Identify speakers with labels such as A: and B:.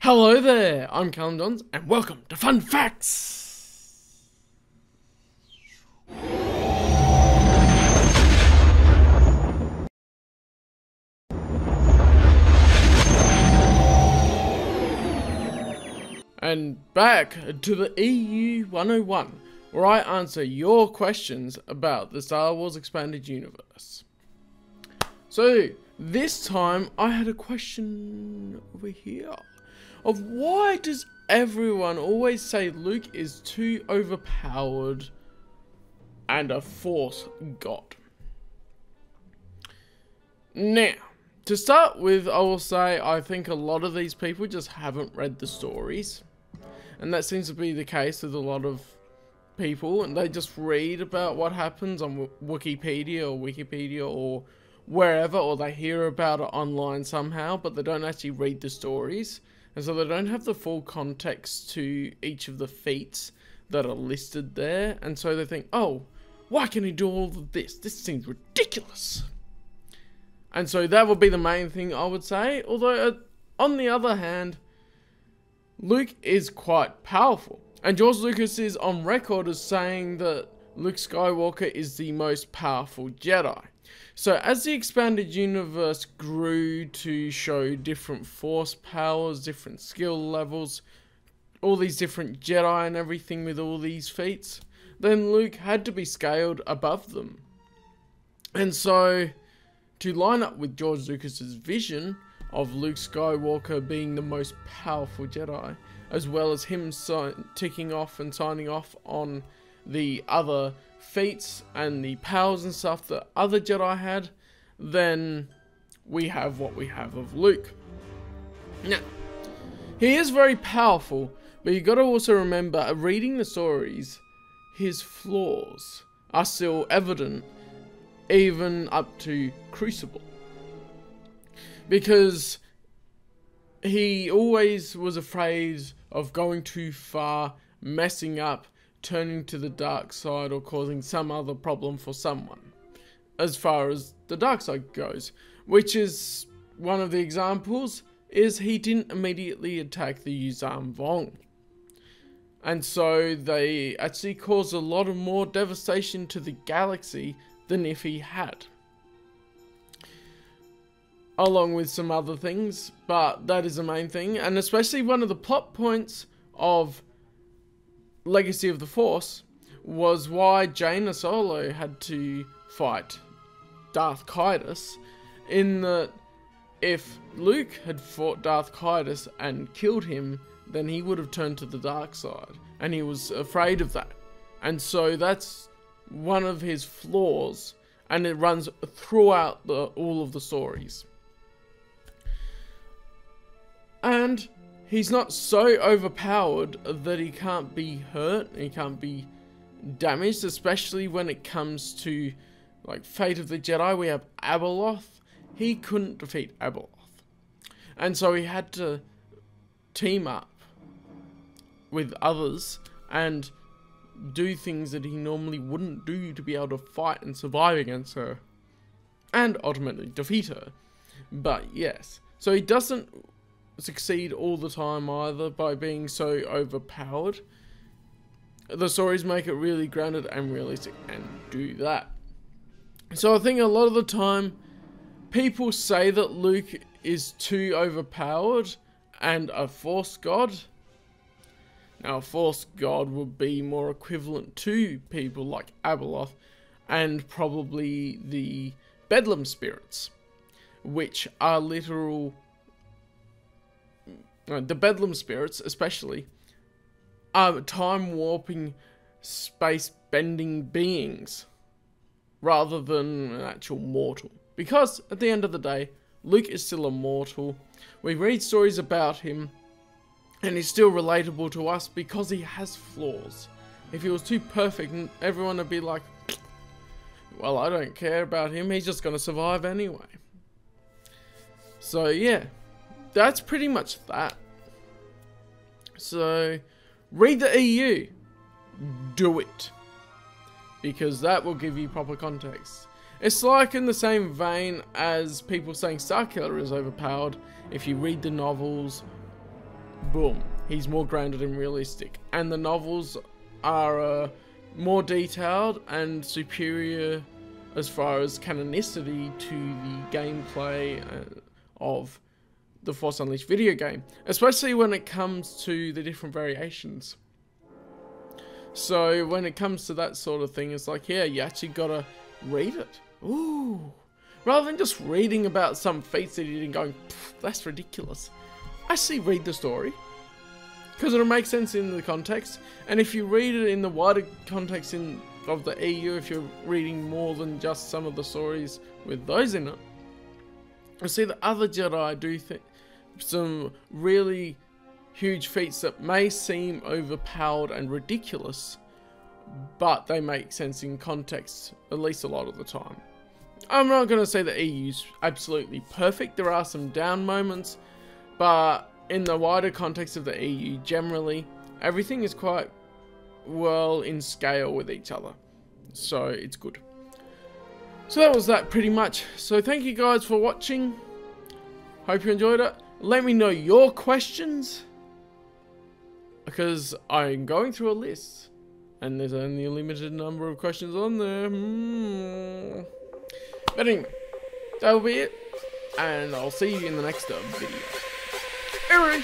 A: Hello there, I'm Callum and welcome to Fun Facts! And back to the EU 101, where I answer your questions about the Star Wars Expanded Universe. So, this time I had a question over here of why does everyone always say Luke is too overpowered and a Force god? Now, to start with, I will say I think a lot of these people just haven't read the stories. And that seems to be the case with a lot of people, and they just read about what happens on Wikipedia or wherever, or they hear about it online somehow, but they don't actually read the stories. And so they don't have the full context to each of the feats that are listed there. And so they think, oh, why can he do all of this? This seems ridiculous. And so that would be the main thing I would say. Although, on the other hand, Luke is quite powerful. And George Lucas is on record as saying that Luke Skywalker is the most powerful Jedi. So as the expanded universe grew to show different Force powers, different skill levels, all these different Jedi and everything with all these feats, then Luke had to be scaled above them. And so, to line up with George Lucas's vision of Luke Skywalker being the most powerful Jedi, as well as him ticking off and signing off on the other feats and the powers and stuff that other Jedi had, then we have what we have of Luke. Now, he is very powerful, but you got to also remember, reading the stories, his flaws are still evident, even up to Crucible. Because he always was afraid of going too far, messing up, turning to the dark side, or causing some other problem for someone, as far as the dark side goes. Which is, one of the examples, is he didn't immediately attack the Yuuzhan Vong. And so they actually caused a lot of more devastation to the galaxy than if he had. Along with some other things, but that is the main thing. And especially one of the plot points of Legacy of the Force was why Jaina Solo had to fight Darth Caedus, in that if Luke had fought Darth Caedus and killed him, then he would have turned to the dark side, and he was afraid of that. And so that's one of his flaws, and it runs throughout all of the stories. And he's not so overpowered that he can't be hurt, he can't be damaged, especially when it comes to, like, Fate of the Jedi. We have Abeloth. He couldn't defeat Abeloth. And so he had to team up with others and do things that he normally wouldn't do to be able to fight and survive against her. And ultimately defeat her. But yes, so he doesn't succeed all the time either by being so overpowered. The stories make it really grounded and realistic and do that. So I think a lot of the time people say that Luke is too overpowered and a Force god. Now a Force god would be more equivalent to people like Abeloth and probably the Bedlam spirits, which are literal. The Bedlam spirits, especially, are time-warping, space-bending beings, rather than an actual mortal. Because, at the end of the day, Luke is still a mortal. We read stories about him, and he's still relatable to us because he has flaws. If he was too perfect, everyone would be like, well, I don't care about him, he's just going to survive anyway. So, yeah. That's pretty much that. So, read the EU. Do it. Because that will give you proper context. It's like in the same vein as people saying Starkiller is overpowered. If you read the novels boom, he's more grounded and realistic. And the novels are more detailed and superior as far as canonicity to the gameplay of the Force Unleashed video game, especially when it comes to the different variations. So when it comes to that sort of thing, it's like, yeah, you actually gotta read it. Ooh. Rather than just reading about some feats that he did and going, that's ridiculous. Actually read the story. Because it'll make sense in the context. And if you read it in the wider context of the EU, if you're reading more than just some of the stories with those in it, you'll see that other Jedi do some really huge feats that may seem overpowered and ridiculous, but they make sense in context, at least a lot of the time. I'm not going to say the EU's absolutely perfect. There are some down moments, but in the wider context of the EU, generally, everything is quite well in scale with each other. So it's good. So that was that pretty much. So thank you guys for watching. Hope you enjoyed it. Let me know your questions, because I'm going through a list and there's only a limited number of questions on there. But anyway, that'll be it, and I'll see you in the next video. Anyway.